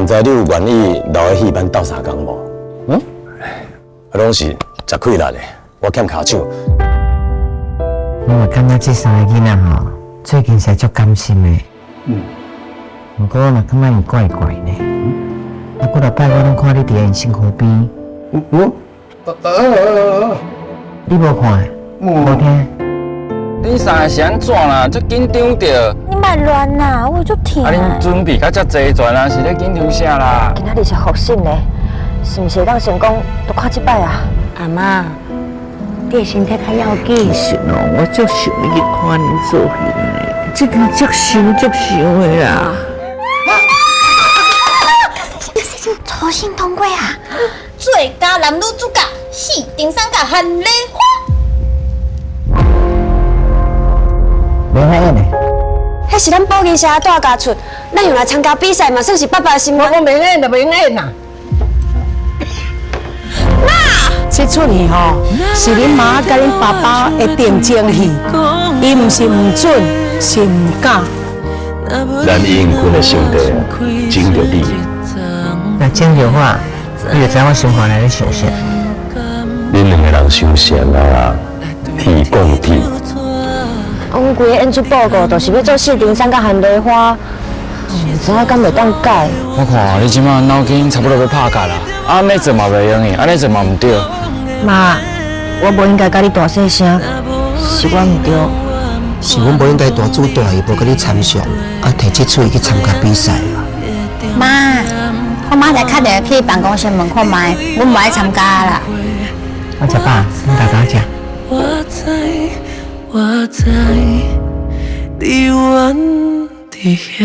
唔知你有愿意留喺戏班斗相共无？嗯，拢是食亏力的，我欠骹手。我嘛感觉这三个囡仔吼，最近实足甘心的。不过我嘛感觉伊怪怪呢。啊，几落摆我拢看你伫因身躯边。你无看？无听？你三个是安怎啦？足紧张着。你莫乱啦，我有足疼。啊，恁准备较遮齐全啊，是咧紧张啥啦？今仔日是复审呢，是毋是会当成功？都看一摆啊！阿妈，你的身体较要紧。是哦，我足想要去看恁做戏呢，这个足想的啦。初心通过啊！最佳男女主角是丁三甲和莲花。莲花演的。迄是咱保健社大家出，咱用来参加比赛嘛，算是爸爸的心愿。我袂演就袂演啦。这出戏吼，是恁妈甲恁爸爸的定情戏，伊毋是唔准，是唔敢。咱英坤的兄弟真着你。那讲着话，你就知我想法来咧想啥。恁两个人相善啊，天共地。阮规个演出报告就是要做四丁三甲含梨花，唔知影敢袂当改。我看你即马脑筋差不多要拍架啦，安尼做嘛袂用的，安尼做嘛唔对。妈，我无应该甲你大细声，是我唔对。是阮无应该大主大意，无甲你参详，啊，摕这出去参加比赛啊。妈，我妈才打电话去办公室问看卖，阮无爱参加啦。我食饱，恁大家食。我知，你远伫遐。